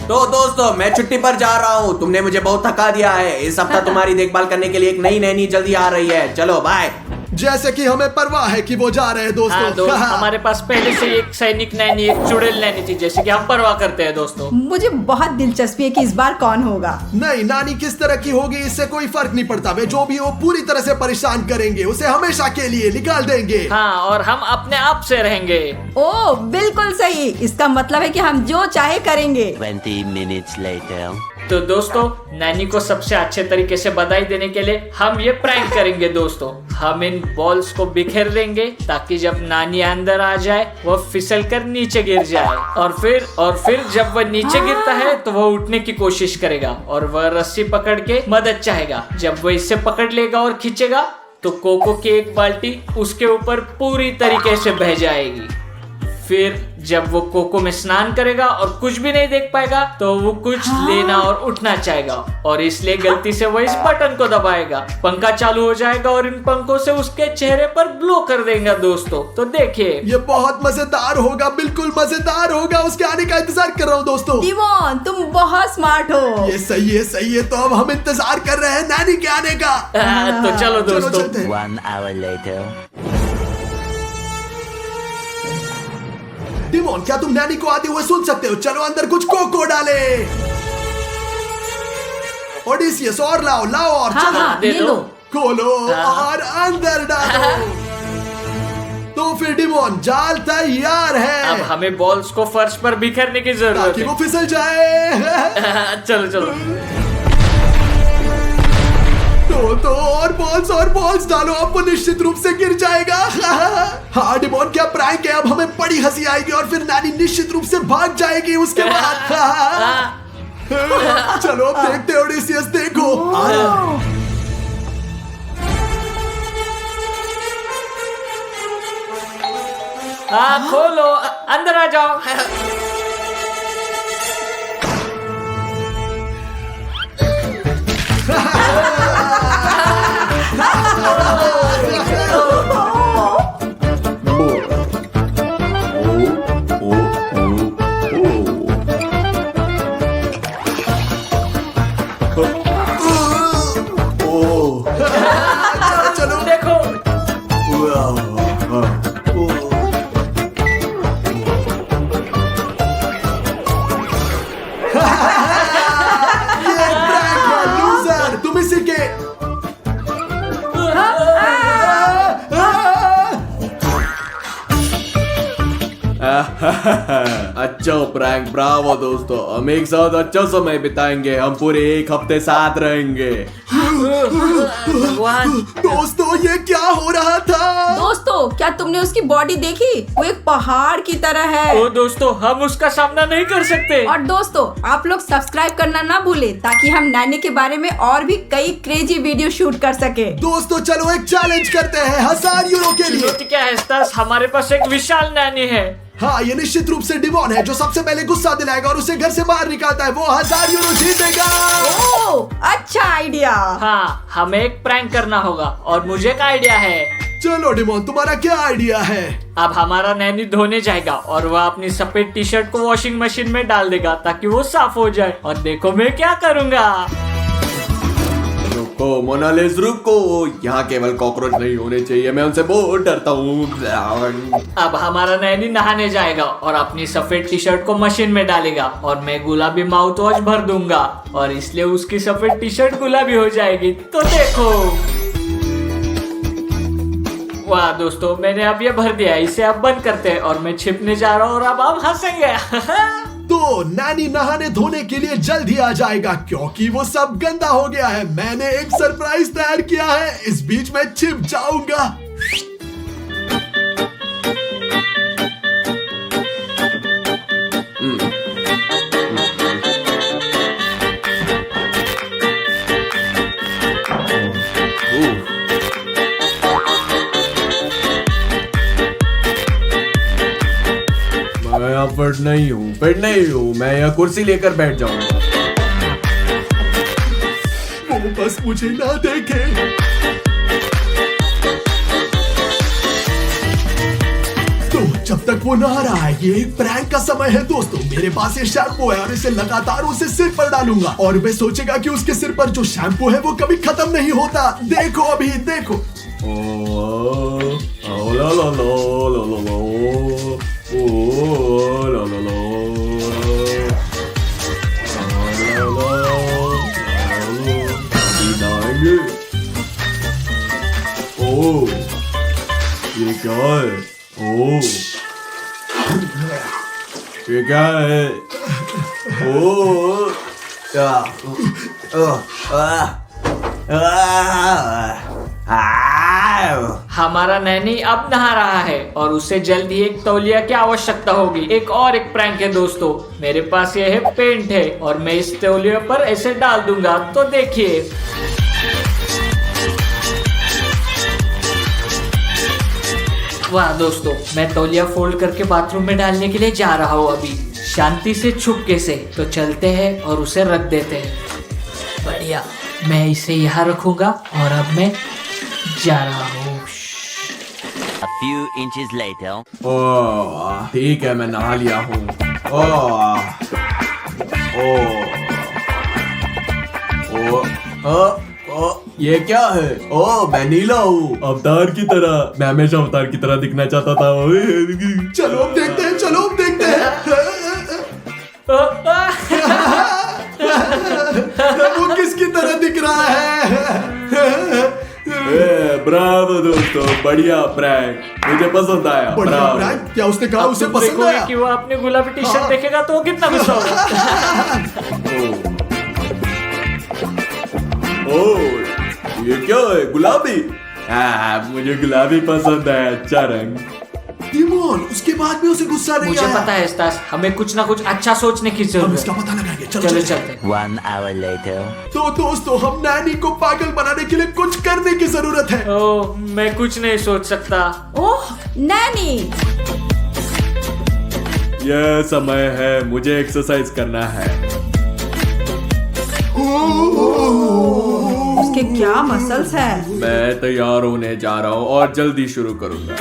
तो दोस्तों मैं छुट्टी पर जा रहा हूँ, तुमने मुझे बहुत थका दिया है। इस हफ्ता तुम्हारी देखभाल करने के लिए एक नई नैनी जल्दी आ रही है। चलो बाय। जैसे कि हमें परवाह है कि वो जा रहे हैं दोस्तों। हाँ दोस्त, हमारे पास पहले से एक सैनिक नैनी, एक चुड़ैल नैनी थी, जैसे कि हम परवाह करते हैं दोस्तों। मुझे बहुत दिलचस्पी है कि इस बार कौन होगा। नहीं, नानी किस तरह की होगी इससे कोई फर्क नहीं पड़ता। वे जो भी हो पूरी तरह से परेशान करेंगे, उसे हमेशा के लिए निकाल देंगे। हाँ, और हम अपने आप से रहेंगे। ओ बिल्कुल सही, इसका मतलब है कि हम जो चाहे करेंगे। 20 minutes later. तो दोस्तों, नैनी को सबसे अच्छे तरीके से बधाई देने के लिए हम ये प्रैंक करेंगे दोस्तों। हम इन बॉल्स को बिखेर देंगे ताकि जब नानी अंदर आ जाए वो फिसल कर नीचे गिर जाए, और फिर जब वह नीचे गिरता है तो वह उठने की कोशिश करेगा और वह रस्सी पकड़ के मदद चाहेगा। जब वह इसे पकड़ लेगा और खींचेगा तो कोको की एक बाल्टी उसके ऊपर पूरी तरीके से बह जाएगी। फिर जब वो कोको में स्नान करेगा और कुछ भी नहीं देख पाएगा तो वो कुछ लेना और उठना चाहेगा, और इसलिए गलती से वो इस बटन को दबाएगा। पंखा चालू हो जाएगा और इन पंखों से उसके चेहरे पर ब्लो कर देगा दोस्तों। तो देखिए, ये बहुत मजेदार होगा, बिल्कुल मजेदार होगा। उसके आने का इंतजार कर रहा हूँ दोस्तों। डिमोन, तुम बहुत स्मार्ट हो। ये सही है, सही है। तो अब हम इंतजार कर रहे हैं नानी के आने का। तो चलो दोस्तों। चलते हैं। 1 hour later. डिमोन, क्या तुम नैनी को आते हुए सुन सकते हो? चलो अंदर कुछ कोको डाले। ओडिसियस, और लाओ लाओ और चलो। हाँ, दे ये दो। लो। खोलो और अंदर डालो। तो फिर डिमोन, जाल तैयार है। अब हमें बॉल्स को फर्श पर बिखेरने की जरूरत ताकि है। वो फिसल जाए। चलो चलो। तो और बॉल्स डालो, अब वो निश्चित रूप से गिर जाएगा। हाँ डिमोन, क्या प्रैंक है। अब हमें बड़ी हंसी आएगी और फिर नानी निश्चित रूप से भाग जाएगी उसके बाद। चलो अब देखते हैं ओडिसियस, देखो। हाँ, खोलो, अंदर आ जाओ। चलो देखो, लूजर, तुम इसी के। अच्छा प्रैंक, ब्रावो दोस्तों। हम एक साथ अच्छा समय बिताएंगे, हम पूरे एक हफ्ते साथ रहेंगे। भगवान। दोस्तों ये क्या हो रहा था? दोस्तों, क्या तुमने उसकी बॉडी देखी? वो एक पहाड़ की तरह है। ओ दोस्तों, हम उसका सामना नहीं कर सकते। और दोस्तों, आप लोग सब्सक्राइब करना ना भूले ताकि हम नैनी के बारे में और भी कई क्रेजी वीडियो शूट कर सके। दोस्तों चलो एक चैलेंज करते हैं 1000 यूरो के लिए। चुनौती क्या है स्टास? हमारे पास एक विशाल नैनी है। हाँ, ये निश्चित रूप से डिमोन है। जो सबसे पहले गुस्सा दिलाएगा और उसे घर से बाहर निकालता है वो 1000 यूरो जीतेगा। ओह, अच्छा आइडिया। हाँ, हमें एक प्रैंक करना होगा और मुझे एक आइडिया है। चलो डिमोन, तुम्हारा क्या आइडिया है? अब हमारा नैनी धोने जाएगा और वह अपनी सफेद टी शर्ट को वॉशिंग मशीन में डाल देगा ताकि वो साफ हो जाए। और देखो मैं क्या करूँगा। रुको मोनालिस, रुको। यहाँ केवल कॉकरोच नहीं होने चाहिए, मैं उनसे बहुत डरता हूँ। अब हमारा नैनी नहाने जाएगा और अपनी सफेद टी शर्ट को मशीन में डालेगा और मैं गुलाबी माउथ वॉश भर दूंगा और इसलिए उसकी सफेद टी शर्ट गुलाबी हो जाएगी। तो देखो, वाह दोस्तों, मैंने अब ये भर दिया। इसे अब बंद करते हैं और मैं छिपने जा रहा हूँ और अब हम हंसेंगे। तो नानी नहाने धोने के लिए जल्द ही आ जाएगा क्योंकि वो सब गंदा हो गया है। मैंने एक सरप्राइज तैयार किया है, इस बीच में छिप जाऊंगा। मैं यहाँ फिट नहीं हूँ, मैं यहाँ कुर्सी लेकर बैठ जाऊंगा। वो बस मुझे ना देखे। तुम जब तक वो नहा रहा है। ये एक प्रैंक का समय है दोस्तों। मेरे पास ये शैम्पू है और इसे लगातार उसे सिर पर डालूंगा और वह सोचेगा कि उसके सिर पर जो शैम्पू है वो कभी खत्म नहीं होता। देखो अभी देखो। ये क्या है? ओ, ये क्या है? ओ, हमारा नैनी अब नहा रहा है और उसे जल्द ही एक तौलिया की आवश्यकता होगी। एक और एक प्रैंक है दोस्तों। मेरे पास ये है पेंट है और मैं इस तौलिया पर ऐसे डाल दूंगा। तो देखिए, वाह दोस्तों, मैं तौलिया फोल्ड करके बाथरूम में डालने के लिए जा रहा हूँ अभी, शांति से छुपके से। तो चलते हैं और उसे रख देते हैं। बढ़िया, मैं इसे यहाँ रखूंगा और अब मैं जा रहा हूँ। A few inches later. ओह, ठीक है, मैं नहा लिया हूँ। ये क्या है? ओह, मैं नीला हूँ, अवतार की तरह। मैं हमेशा अवतार की तरह दिखना चाहता था। चलो अब देखते हैं, चलो अब देखते हैं। वो किसकी तरह दिख रहा है? ब्रावो दोस्तों, बढ़िया प्रैंक, मुझे पसंद आया। बढ़िया ब्रावो। प्रैंक। क्या उसने कहा उसे तुम पसंद देखोगे आया? कि वो अपने गुलाबी टी शर्ट देखेगा तो वो कितना गुस्सा होगा। ओह, ये क्या है? गुलाबी? मुझे गुलाबी पसंद है, अच्छा रंग। डिमोन, उसके बाद भी उसे गुस्सा नहीं मुझे आया। पता है स्टास, हमें कुछ ना कुछ अच्छा सोचने की हम जरूरत इसका है। पता लगाएंगे। चलो चलो चलो। चलते। 1 hour later. तो दोस्तों, हम नैनी को पागल बनाने के लिए कुछ करने की जरूरत है। ओह, मैं कुछ नहीं सोच सकता। ओह नैनी, यह समय है, मुझे एक्सरसाइज करना है। उसके क्या मसल्स है। मैं तैयार होने जा रहा हूँ और जल्दी शुरू करूंगा।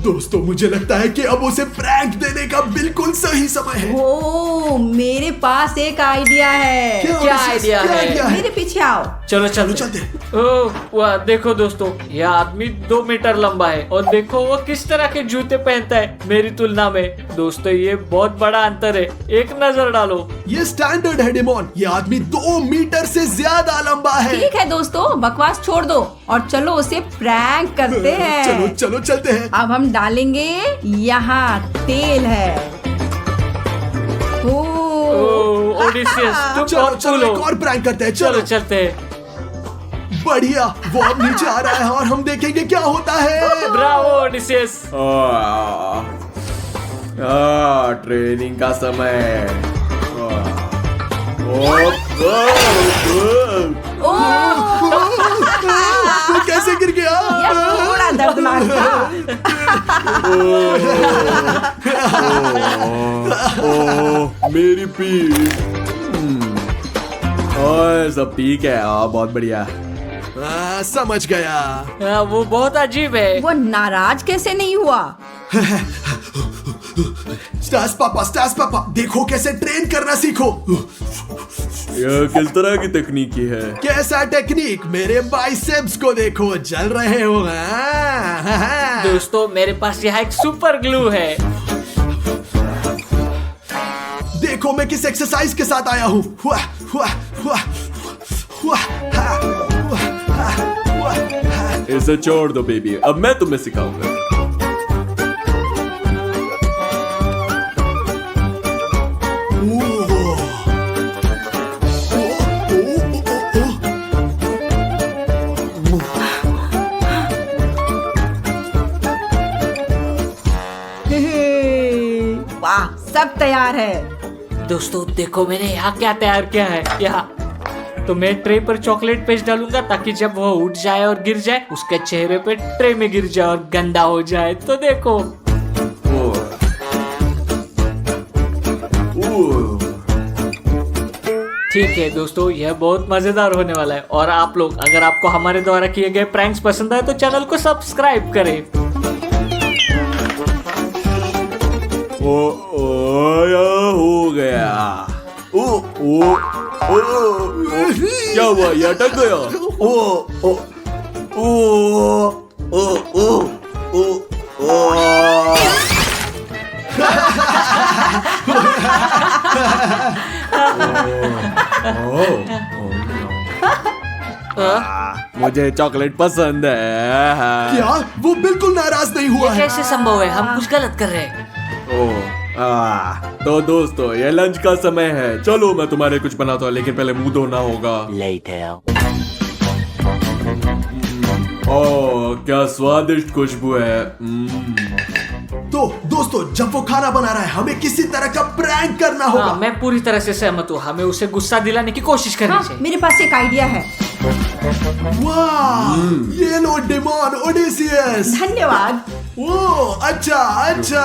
दोस्तों, मुझे लगता है कि अब उसे प्रैंक देने का बिल्कुल सही समय है। ओ, मेरे पास एक आइडिया है। क्या आइडिया है? मेरे पीछे आओ। चलो चलो चलते। चलते। ओह वाह, देखो दोस्तों, यह आदमी 2 मीटर लंबा है और देखो वो किस तरह के जूते पहनता है मेरी तुलना में। दोस्तों, ये बहुत बड़ा अंतर है, एक नजर डालो। ये स्टैंडर्ड है डिमोन। ये आदमी 2 मीटर से ज्यादा लंबा है। ठीक है दोस्तों, बकवास छोड़ दो और चलो उसे प्रैंक करते हैं। चलो चलो चलते हैं। अब हम डालेंगे, यहाँ तेल है। ओह ओडिसियस, तुम चलो बहुत चलो, कूल एक हो। और प्रैंक करते हैं। चलो चलो चलते हैं। बढ़िया, वो अब नीचे आ रहा है और हम देखेंगे क्या होता है। Bravo Odysseus. ट्रेनिंग का समय। वो कैसे गिर गया? यह थोड़ा दर्दनाक था। मेरी पीठ। ओए, सब ठीक है। बहुत बढ़िया। समझ गया। वो बहुत अजीब है। वो नाराज कैसे नहीं हुआ? स्टास पापा, देखो कैसे ट्रेन करना सीखो। यह किस तरह की तकनीकी है? कैसा टेक्निक? मेरे बाइसेप्स को देखो, जल रहे हो। दोस्तों, मेरे पास यहाँ एक सुपर ग्लू है। देखो मैं किस एक्सरसाइज के साथ आया हूँ। इसे छोड़ दो बेबी, अब मैं तुम्हें सिखाऊंगा। वाह, सब तैयार है। दोस्तों देखो, मैंने यहाँ क्या तैयार किया है। यहाँ तो मैं ट्रे पर चॉकलेट पेस्ट डालूंगा ताकि जब वो उठ जाए और गिर जाए, उसके चेहरे पे ट्रे में गिर जाए और गंदा हो जाए। तो देखो। ठीक है दोस्तों, यह बहुत मजेदार होने वाला है। और आप लोग, अगर आपको हमारे द्वारा किए गए प्रैंक्स पसंद आए तो चैनल को सब्सक्राइब करें। या हो गया। ओ ओ ओ क्या हुआ? ये अटक गया। ओ ओ ओ ओ ओ ओ मुझे चॉकलेट पसंद है। क्या वो बिल्कुल नाराज नहीं हुआ ये है? कैसे संभव है? हम कुछ गलत कर रहे हैं। तो दोस्तों ये लंच का समय है, चलो मैं तुम्हारे कुछ बनाता हूँ, लेकिन पहले मुंह धोना होगा। Later. ओह क्या स्वादिष्ट खुशबू है। तो दोस्तों जब वो खाना बना रहा है हमें किसी तरह का प्रैंक करना होगा। हाँ, मैं पूरी तरह से सहमत हूँ। हमें उसे गुस्सा दिलाने की कोशिश करनी हाँ, चाहिए। मेरे पास एक आइडिया है। वाह ये लो डेमोन ओडेसियस। धन्यवाद। ओ अच्छा अच्छा।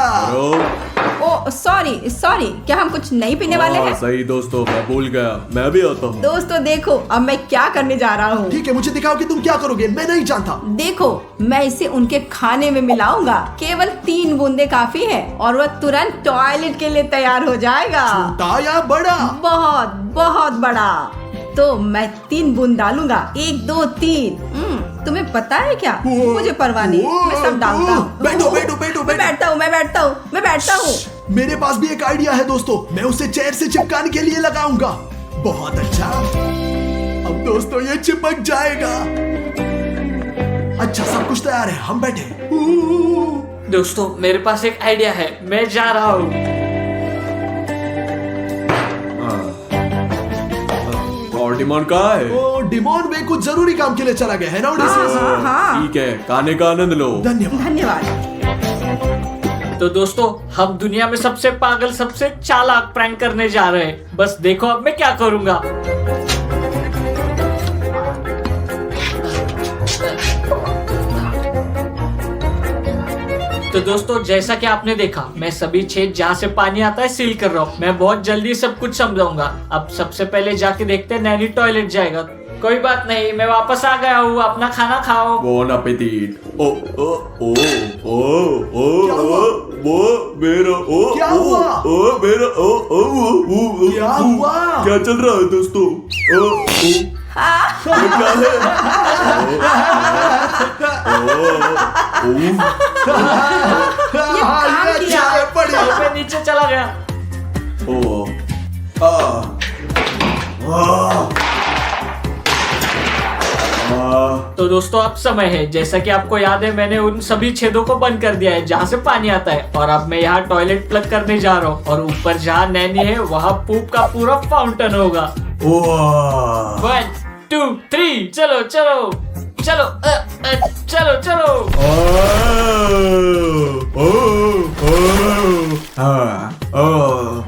ओ सॉरी सॉरी, क्या हम कुछ नहीं पीने वाले हैं? सही दोस्तों, मैं भूल गया, मैं भी आता हूँ। दोस्तों देखो अब मैं क्या करने जा रहा हूँ। ठीक है मुझे दिखाओ कि तुम क्या करोगे, मैं नहीं जानता। देखो मैं इसे उनके खाने में मिलाऊंगा। केवल 3 बूंदे काफी है और वह तुरंत टॉयलेट के लिए तैयार हो जाएगा। छोटा या बड़ा? बहुत बहुत बड़ा। तो मैं 3 बूंद डालूंगा, 1 2 3। तुम्हें पता है क्या? मुझे परवाह नहीं, मैं सब डालता हूँ। बैठो बैठो बैठो मैं बैठता हूँ, मैं बैठता हूँ, मैं बैठता हूँ। मेरे पास भी एक आइडिया है दोस्तों, मैं उसे चेयर से चिपकाने के लिए लगाऊंगा। बहुत अच्छा, अब दोस्तों ये चिपक जाएगा। अच्छा सब कुछ तैयार है, हम बैठे। दोस्तों मेरे पास एक आइडिया है, मैं जा रहा हूँ। और डिमोन कहाँ है? ओ डिमोन में कुछ जरूरी काम के लिए चला गया है ना ओडेसियस? हाँ ठीक है, खाने का आनंद लो। धन्यवाद। धन्यवाद। तो दोस्तों हम दुनिया में सबसे पागल, सबसे चालाक प्रैंक करने जा रहे हैं। बस देखो अब मैं क्या करूंगा। तो दोस्तों जैसा कि आपने देखा, मैं सभी छेद जहाँ से पानी आता है सील कर रहा हूँ। मैं बहुत जल्दी सब कुछ समझाऊंगा। अब सबसे पहले जाके देखते हैं नैनी टॉयलेट जाएगा। कोई बात नहीं, मैं वापस आ गया हूँ, अपना खाना खाओ। Bone appétit. ओ ओ ओ ओ ओ वो मेरा ओ क्या हुआ? ओ मेरा ओ ओ ओ क्या हुआ? क्या चल रहा है दोस्तों? ओ ओ ये क्या है? हाँ, ये अच्छा है, बढ़िया। मैं नीचे चला गया। ओ आ तो दोस्तों अब समय है, जैसा कि आपको याद है मैंने उन सभी छेदों को बंद कर दिया है जहाँ से पानी आता है। और अब मैं यहाँ टॉयलेट प्लग करने जा रहा हूँ और ऊपर जहाँ नैनी है वहाँ पूप का पूरा फाउंटेन होगा। 1 2 3 चलो चलो चलो चलो चलो।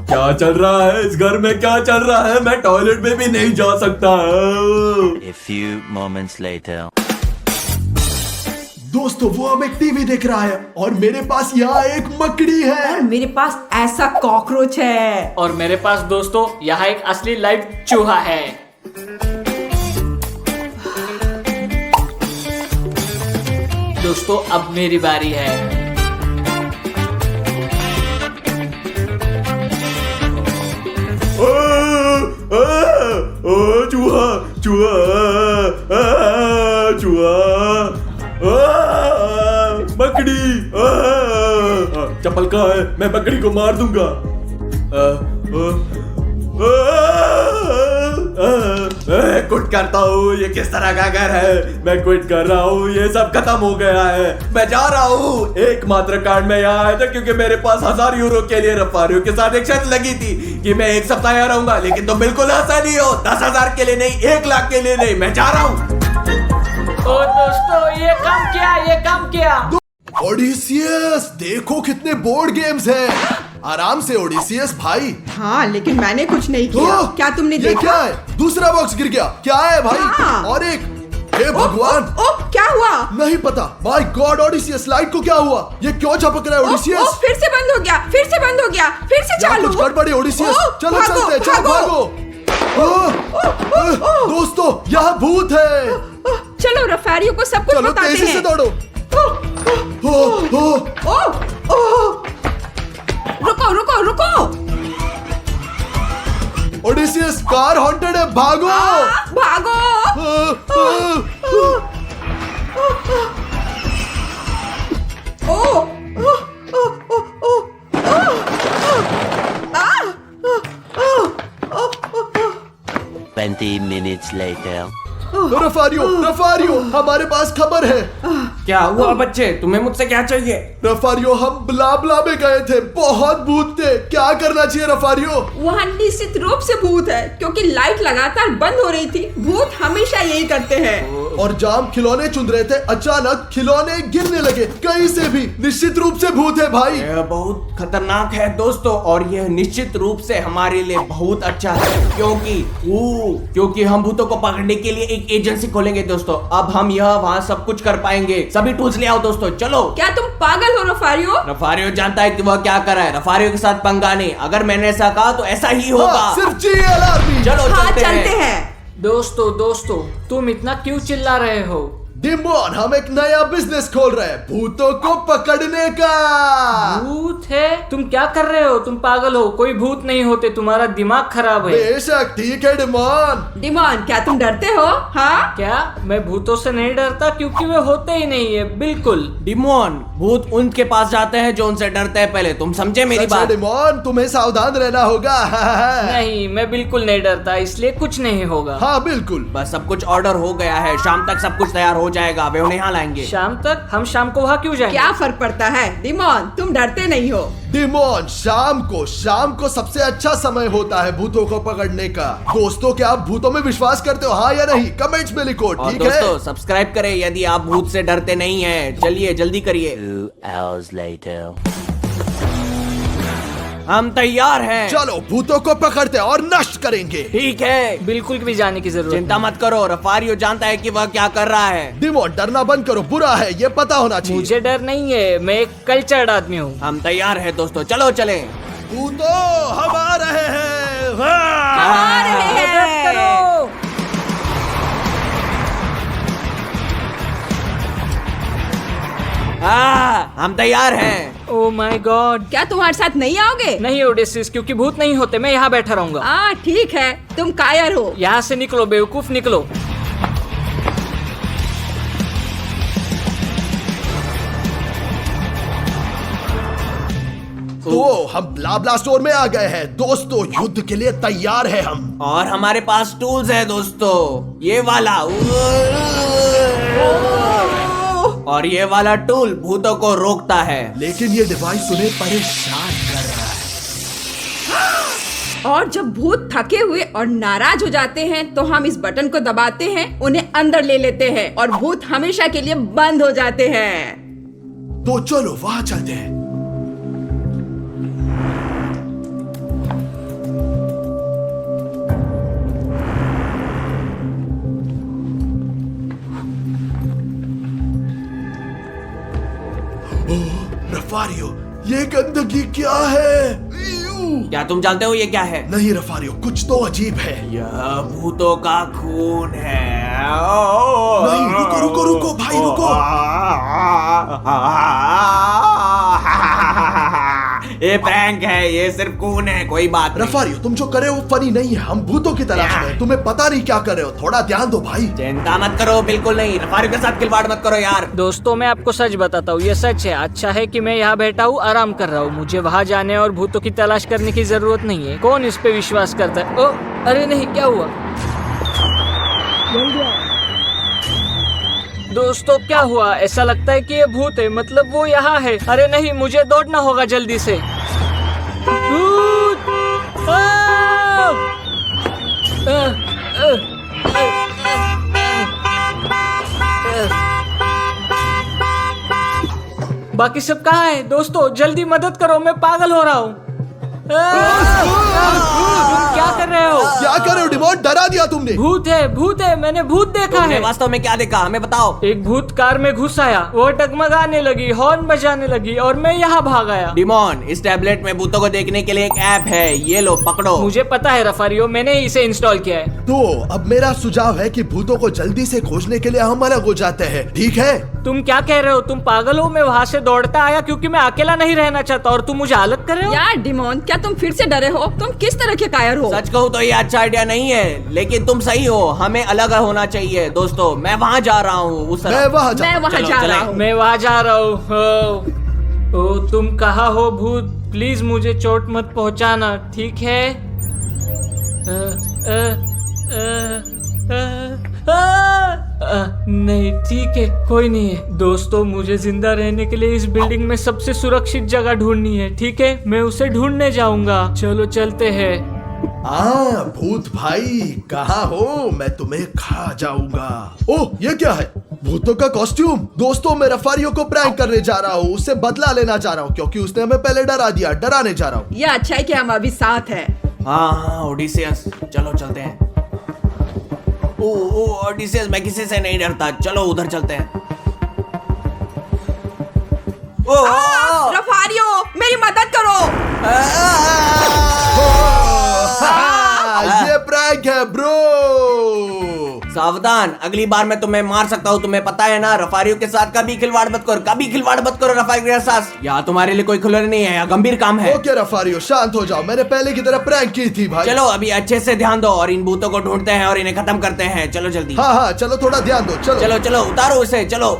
क्या चल रहा है इस घर में? क्या चल रहा है? मैं टॉयलेट में भी नहीं जा सकता। A few moments later. दोस्तों वो अब एक टीवी देख रहा है और मेरे पास यहाँ एक मकड़ी और है। मेरे पास ऐसा कॉकरोच है। और मेरे पास दोस्तों यहाँ एक असली लाइव चूहा है। दोस्तों अब मेरी बारी है। चूहा चूहा चूहा बकरी। चप्पल कहाँ है? मैं बकरी को मार दूंगा। क्विट करता हूँ। ये किस तरह का घर है? मैं क्विट कर रहा हूँ, ये सब खत्म हो गया है। मैं जा रहा हूँ। एकमात्र कारण मैं यहाँ आया था क्योंकि मेरे पास 1000 यूरो के लिए रफारियों के साथ एक शर्त लगी थी कि मैं 1 सप्ताह यहाँ रहूंगा, लेकिन तुम बिल्कुल ऐसा नहीं हो। 10,000 के लिए नहीं, 1 लाख के लिए नहीं। मैं जा रहा हूँ। ओ दोस्तों ये काम किया, ये काम किया। ओडिसियस देखो कितने बोर्ड गेम्स हैं। आराम से ओडिसियस भाई। हाँ लेकिन मैंने कुछ नहीं किया। ओह, क्या तुमने ये देखा? क्या है? दूसरा बॉक्स गिर गया। क्या है भाई? हाँ। और एक। हे भगवान, ओ क्या हुआ? नहीं पता। माय गॉड ओडिसियस, लाइट को क्या हुआ? ये क्यों झपक रहा है ओडिसियस? फिर से बंद हो गया, फिर से बंद हो गया, फिर से यहाँ चालू। कुछ गड़बड़ है ओडिसियस। चलो भागो, चलते हैं, चलो भागो। दोस्तों यहाँ भूत है। चलो रफारियों को सब कुछ चलो बताते तेजी से हैं। दौड़ो। रुको रुको रुको। ओडिसियस, कार हॉन्टेड है, भागो। भागो। ओ 20 minutes later. रफारियो, रफारियो, हमारे पास खबर है। क्या हुआ बच्चे, तुम्हें मुझसे क्या चाहिए? रफारियो, हम ब्ला ब्ला में गए थे, बहुत भूत थे, क्या करना चाहिए रफारियो? वहाँ निश्चित रूप से भूत है, क्योंकि लाइट लगातार बंद हो रही थी। भूत हमेशा यही करते हैं। और जाम खिलौने चुन रहे थे, अचानक खिलौने गिरने लगे, कहीं से भी। निश्चित रूप से भूत है भाई। यह बहुत खतरनाक है दोस्तों, और यह निश्चित रूप से हमारे लिए बहुत अच्छा है, क्योंकि हम भूतों को पकड़ने के लिए एक एजेंसी खोलेंगे दोस्तों। अब हम यह वहाँ सब कुछ कर पाएंगे। सभी टूल्स ले आओ दोस्तों, चलो। क्या तुम पागल हो रफारियो? रफारियो जानता है कि वह क्या कर रहा है। रफारियो के साथ पंगा नहीं, अगर मैंने ऐसा कहा तो ऐसा ही होगा। हाँ, सिर्फ GLRB। चलो हाँ, चलते चलते हैं। हैं। दोस्तों तुम इतना क्यों चिल्ला रहे हो? डिमोन, हम एक नया बिजनेस खोल रहे हैं, भूतों को पकड़ने का। भूत है? तुम क्या कर रहे हो? तुम पागल हो, कोई भूत नहीं होते, तुम्हारा दिमाग खराब है। बेशक, ठीक है डिमोन। डिमोन, क्या तुम डरते हो? हाँ? क्या मैं भूतों से नहीं डरता, क्योंकि वे होते ही नहीं है, बिल्कुल। डिमोन, भूत उनके पास जाते हैं जो उनसे डरते हैं। पहले तुम समझे मेरी सच है बात? डिमोन, तुम्हें सावधान रहना होगा। नहीं, मैं बिल्कुल नहीं डरता, इसलिए कुछ नहीं होगा। हाँ बिल्कुल। बस सब कुछ ऑर्डर हो गया है, शाम तक सब कुछ तैयार हो जाएगा। वे उन्हें यहाँ लाएंगे। शाम तक? हम शाम को वहाँ क्यों जाएंगे? क्या फर्क पड़ता है डिमोन, तुम डरते नहीं हो। डिमोन, शाम को सबसे अच्छा समय होता है भूतों को पकड़ने का। दोस्तों, क्या आप भूतों में विश्वास करते हो, हाँ या नहीं? कमेंट्स में लिखो, और ठीक है? दोस्तों सब्सक्राइब करें यदि आप भूत से डरते नहीं हैं। चलिए जल्दी करिए। 2 hours later. हम तैयार हैं। चलो भूतों को पकड़ते हैं और नष्ट करेंगे। ठीक है, बिल्कुल भी जाने की जरूरत चिंता मत करो। रफारियो जानता है कि वह क्या कर रहा है। डिमोन, डरना बंद करो, बुरा है, ये पता होना नहीं। चाहिए। मुझे डर नहीं है, मैं एक कल्चर्ड आदमी हूँ। हम तैयार हैं दोस्तों, चलो चले। भूतों, हम आ रहे हैं। आ रहे हैं। हम तैयार हैं। Oh my God. क्या तुम हमारे साथ नहीं आओगे? नहीं ओडेसिस, क्योंकि भूत नहीं होते, मैं यहाँ बैठा रहूंगा। हाँ ठीक है, तुम कायर हो। यहाँ से निकलो बेवकूफ, निकलो। तो हम ब्ला ब्ला स्टोर में आ गए हैं दोस्तों, युद्ध के लिए तैयार है हम। और हमारे पास टूल्स है दोस्तों, ये वाला और ये वाला टूल भूतों को रोकता है। लेकिन ये डिवाइस उन्हें परेशान कर रहा है। और जब भूत थके हुए और नाराज हो जाते हैं तो हम इस बटन को दबाते हैं, उन्हें अंदर ले लेते हैं और भूत हमेशा के लिए बंद हो जाते हैं। तो चलो वहां चलते हैं। रफारियो, ये गंदगी क्या है? क्या तुम जानते हो ये क्या है? नहीं रफारियो, कुछ तो अजीब है। यह भूतों का खून है। नहीं, रुको रुको रुको भाई, रुको। ये प्रैंक है, ये सिर्फ खून है, कोई बात नहीं। रफारियो, तुम जो कर रहे हो फनी नहीं है, हम भूतों की तलाश में हैं। तुम्हें पता नहीं क्या कर रहे हो, थोड़ा ध्यान दो भाई। चिंता मत करो, बिल्कुल नहीं। रफारियो के साथ खिलवाड़ मत करो यार। दोस्तों मैं आपको सच बताता हूँ, ये सच है। अच्छा है कि मैं यहाँ बैठा हूँ, आराम कर रहा हूँ। मुझे वहाँ जाने और भूतों की तलाश करने की जरूरत नहीं है। कौन इस पे विश्वास करता है? ओ अरे नहीं, क्या हुआ? दोस्तों क्या हुआ? ऐसा लगता है कि ये भूत है, मतलब वो यहाँ है। अरे नहीं, मुझे दौड़ना होगा जल्दी से। भूत! बाकी सब कहाँ है? दोस्तों जल्दी मदद करो, मैं पागल हो रहा हूँ। तुम क्या कर रहे हो? क्या कर रहे हो डिमोन? डरा दिया तुमने। भूत है, मैंने भूत देखा तुमने है। वास्तव में क्या देखा, हमें बताओ। एक भूत कार में घुस आया, वो टगमगाने लगी, हॉर्न बजाने लगी और मैं यहाँ भाग आया। डिमोन, इस टैबलेट में भूतों को देखने के लिए एक ऐप है, ये लो पकड़ो। मुझे पता है रफारियो, मैंने इसे इंस्टॉल किया है। तो अब मेरा सुझाव है कि भूतों को जल्दी से खोजने के लिए हम अलग हो जाते हैं, ठीक है? तुम क्या कह रहे हो? तुम पागल हो? मैं वहाँ से दौड़ता आया क्योंकि मैं अकेला नहीं रहना चाहता और तुम मुझे अलग कर रहे हो? यार डिमोन, क्या तुम फिर से डरे हो? तुम किस तरह के कायर हो? सच कहूँ तो ये अच्छा आइडिया नहीं है, लेकिन तुम सही हो, हमें अलग होना चाहिए। दोस्तों मैं वहाँ जा रहा हूँ, उस मैं वहाँ जा मैं वहाँ चलो, जा चले। रहा हूँ। मैं वहाँ जा रहा हूँ। ओ, तुम कहाँ हो भूत? प्लीज मुझे चोट मत पहुँचाना, ठीक है? नहीं, ठीक है, कोई नहीं है। दोस्तों मुझे जिंदा रहने के लिए इस बिल्डिंग में सबसे सुरक्षित जगह ढूंढनी है, ठीक है? मैं उसे ढूंढने जाऊंगा। चलो चलते हैं। भूत भाई कहाँ हो? मैं तुम्हें खा जाऊंगा। ओह, ये क्या है? भूतों का कॉस्ट्यूम। दोस्तों मैं रफारियो को प्रैंक करने जा रहा हूँ, उससे बदला लेना जा रहा हूँ क्योंकि उसने हमें पहले डरा दिया। डराने जा रहा हूँ। ये अच्छा है कि हम अभी साथ हैं। हाँ ओडिसियस, चलो चलते हैं। ओ ओडिसियस, मैं किसी से नहीं डरता, चलो उधर चलते हैं। रफारियो, मेरी मदद करो। ये प्रैंक है ब्रो। सावधान, अगली बार मैं तुम्हें मार सकता हूँ, तुम्हें पता है ना। रफारियो के साथ कभी खिलवाड़ मत करो, कभी खिलवाड़ मत करो रफारियो के साथ। यहाँ तुम्हारे लिए कोई खिलवाड़ नहीं है, यहाँ गंभीर काम है। ओके रफारियो, शांत हो जाओ। मैंने पहले की तरह प्रैंक की थी भाई। चलो अभी अच्छे से ध्यान दो और इन भूतों को ढूंढते हैं और इन्हें खत्म करते हैं। चलो जल्दी। हाँ, चलो थोड़ा ध्यान दो। चलो चलो चलो, उतारो उसे, चलो।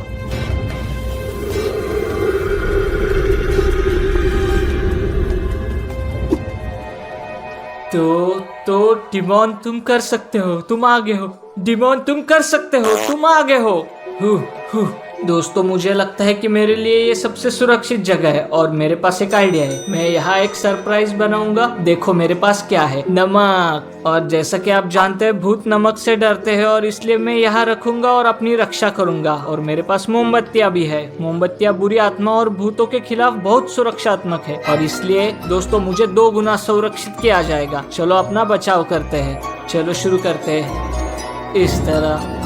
तो डिमोन तुम कर सकते हो, तुम आगे हो। डिमोन तुम कर सकते हो, तुम आगे हो। हु। दोस्तों मुझे लगता है कि मेरे लिए ये सबसे सुरक्षित जगह है और मेरे पास एक आइडिया है। मैं यहाँ एक सरप्राइज बनाऊंगा। देखो मेरे पास क्या है, नमक। और जैसा कि आप जानते हैं भूत नमक से डरते हैं और इसलिए मैं यहाँ रखूंगा और अपनी रक्षा करूंगा। और मेरे पास मोमबत्तियाँ भी है। मोमबत्तियाँ बुरी आत्मा और भूतों के खिलाफ बहुत सुरक्षात्मक है और इसलिए दोस्तों मुझे 2 गुना सुरक्षित किया जाएगा। चलो अपना बचाव करते हैं। चलो शुरू करते हैं इस तरह।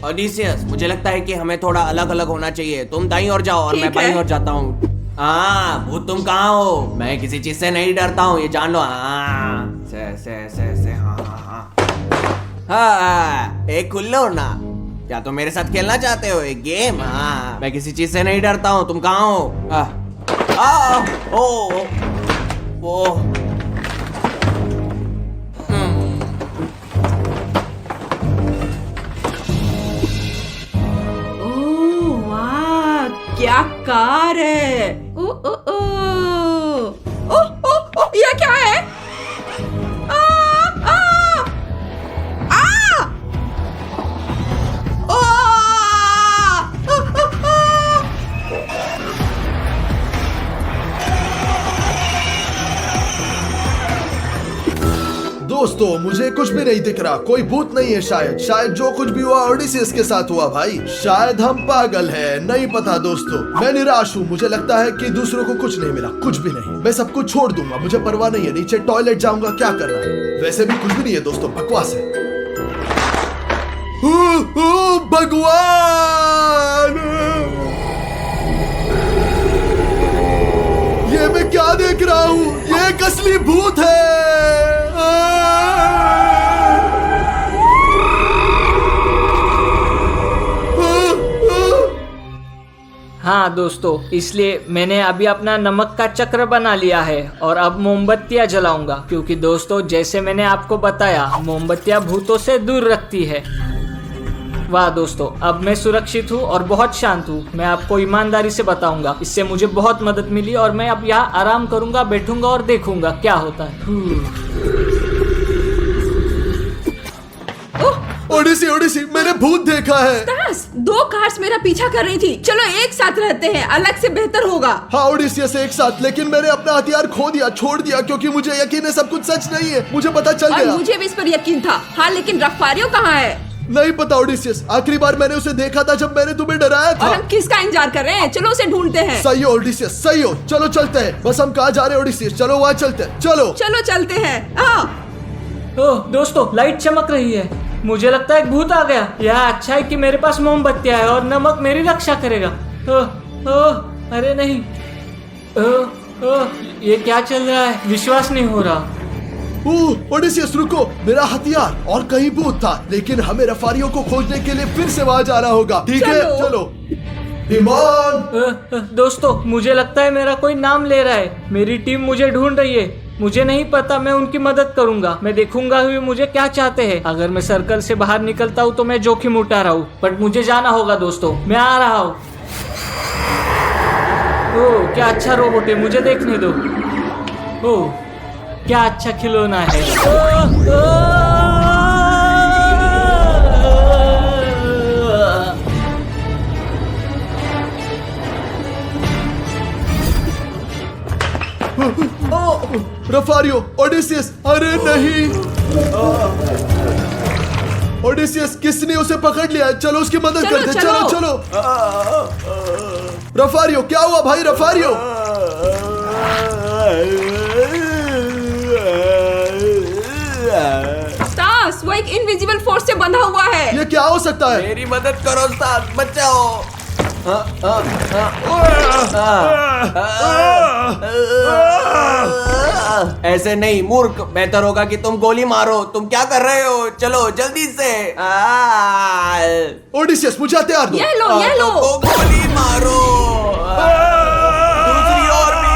ओडिसियस, मुझे लगता है कि हमें थोड़ा अलग अलग होना चाहिए। तुम दाईं ओर जाओ और मैं ठीक है। बाईं ओर जाता हूँ। हाँ भूत, तुम कहाँ हो? मैं किसी चीज से नहीं डरता हूँ, ये जान लो। हाँ से हाँ, एक खुल्लो ना। क्या तुम मेरे साथ खेलना चाहते हो एक गेम? हाँ, मैं किसी चीज से नहीं डरता हूँ। तुम कहाँ हो? ओ क्या कार है? ओ ओ ओ ओ ओ ओ, ये क्या है? आ आ आ ओ दोस्तों मुझे कुछ भी नहीं दिख रहा। कोई भूत नहीं है। शायद जो कुछ भी हुआ ओडिसियस के साथ हुआ भाई। शायद हम पागल हैं, नहीं पता दोस्तों। मैं निराश हूँ। मुझे लगता है कि दूसरों को कुछ नहीं मिला, कुछ भी नहीं। मैं सब कुछ छोड़ दूंगा, मुझे परवाह नहीं है। नीचे टॉयलेट जाऊंगा, क्या करना है। वैसे भी कुछ भी नहीं है दोस्तों, बकवास है। भगवान, ये मैं क्या देख रहा हूँ? ये एक असली भूत है। हाँ दोस्तों, इसलिए मैंने अभी अपना नमक का चक्र बना लिया है और अब मोमबत्तियाँ जलाऊंगा क्योंकि दोस्तों जैसे मैंने आपको बताया मोमबत्तियाँ भूतों से दूर रखती है। वाह दोस्तों, अब मैं सुरक्षित हूँ और बहुत शांत हूँ। मैं आपको ईमानदारी से बताऊंगा, इससे मुझे बहुत मदद मिली और मैं अब यहाँ आराम करूंगा, बैठूंगा और देखूंगा क्या होता है। ओडिसी, मैंने भूत देखा है। स्टार्स, 2 कार्स मेरा पीछा कर रही थी। चलो एक साथ रहते हैं, अलग से बेहतर होगा। हाँ ओडिसियस, एक साथ। लेकिन मैंने अपना हथियार खो दिया, छोड़ दिया क्योंकि मुझे यकीन है सब कुछ सच नहीं है। मुझे पता चल और गया। मुझे भी इस पर यकीन था। हाँ, लेकिन रफारियो कहाँ है? नहीं पता ओडिसियस। आखिरी बार मैंने उसे देखा था जब मैंने तुम्हें डराया था। और हम किसका इंतजार कर रहे हैं? चलो उसे ढूंढते हैं। सही हो ओडिसियस, सही हो। चलो चलते हैं। बस हम कहाँ जा रहे हैं ओडिसियस? चलो वहाँ चलते हैं। चलो चलो चलते हैं। हाँ ओह दोस्तों, लाइट चमक रही है। मुझे लगता है एक भूत आ गया। यह अच्छा है कि मेरे पास मोमबत्तियाँ है और नमक मेरी रक्षा करेगा। अरे नहीं, ये क्या चल रहा है? विश्वास नहीं हो रहा। ओडिसियस रुको, मेरा हथियार और कहीं भूत था, लेकिन हमें रफारियों को खोजने के लिए फिर से वहाँ जाना होगा। ठीक है, चलो। डिमॉन, दोस्तों मुझे लगता है मेरा कोई नाम ले रहा है। मेरी टीम मुझे ढूंढ रही है। मुझे नहीं पता, मैं उनकी मदद करूंगा। मैं देखूंगा वे मुझे क्या चाहते हैं। अगर मैं सर्कल से बाहर निकलता हूँ तो मैं जोखिम उठा रहा हूँ, बट मुझे जाना होगा दोस्तों। मैं आ रहा हूँ। ओह क्या अच्छा रोबोट है, मुझे देखने दो। ओह क्या अच्छा खिलौना है। रफारियो, ओडिसियस, अरे नहीं। ओडिसियस, किसने उसे पकड़ लिया है? चलो उसकी मदद करते। चलो चलो। रफारियो, क्या हुआ भाई? रफारियो, स्टास, वो एक इनविजिबल फोर्स से बंधा हुआ है। ये क्या हो सकता है? मेरी मदद करो साथ, बचाओ। ऐसे नहीं मूर्ख, बेहतर होगा कि तुम गोली मारो। तुम क्या कर रहे हो? चलो जल्दी से। ओडिसियस, मुझे हथियार दो। ये लो, ये लो। तुमको गोली मारो। दूसरी ओर भी।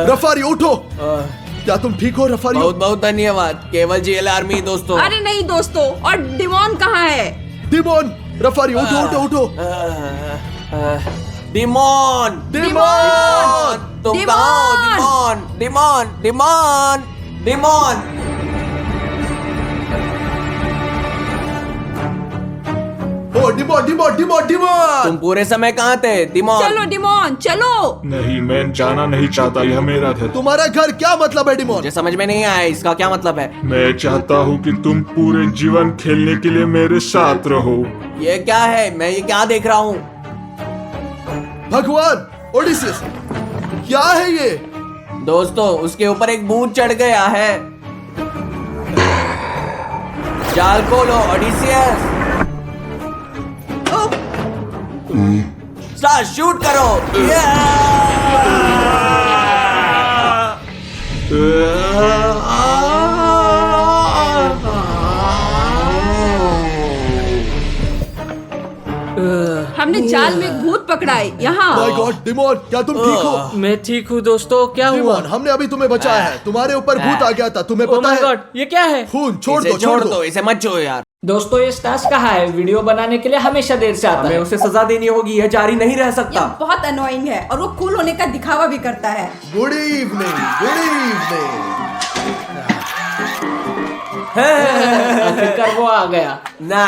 रफारियो उठो। क्या तुम ठीक हो रफारियो? बहुत बहुत धन्यवाद। केवल जेल आर्मी दोस्तों। अरे नहीं दोस्तों, और डिमॉन कहाँ है? डिमॉन, रफारियो उठो उठो उठो। डिमॉन, डिमॉन, तुम कहाँ हो? डिमॉन, डिमॉन, डिमॉन, डिमॉन। ओ डिमॉन, डिमॉन, डिमॉन, डिमॉन। तुम पूरे समय कहाँ थे डिमॉन? चलो डिमॉन, चलो। नहीं, मैं जाना नहीं चाहता, यह मेरा घर। तुम्हारा घर क्या मतलब है डिमॉन? मुझे समझ में नहीं आया, इसका क्या मतलब है? मैं चाहता हूँ कि तुम पूरे जीवन खेलने के लिए मेरे साथ रहो। ये क्या है? मैं ये क्या देख रहा हूँ? भगवान, ओडिसियस, क्या है ये? दोस्तों उसके ऊपर एक भूत चढ़ गया है। जाल खोलो ओडिसियस। स्टार शूट करो। हमने जाल में एक भूत पकड़ा है यहाँ। माय गॉड, डिमॉन, क्या तुम ठीक हो? मैं ठीक हूँ दोस्तों। क्या हुआ? डिमॉन, हमने अभी तुम्हें बचाया है। तुम्हारे ऊपर भूत आ गया था, तुम्हें ओह पता माय है? गॉड, ये क्या है? खून छोड़ इसे दो, छोड़ दो। इसे मत छो यार। दोस्तों ये स्टास कहाँ है? वीडियो बनाने के लिए हमेशा देर से आता हमें है। उसे सजा देनी होगी, यह जारी नहीं रह ये सकता। बहुत अनोइंग है और वो कूल होने का दिखावा भी करता है। Good evening, good evening. आखिरकार वो आ गया। ना,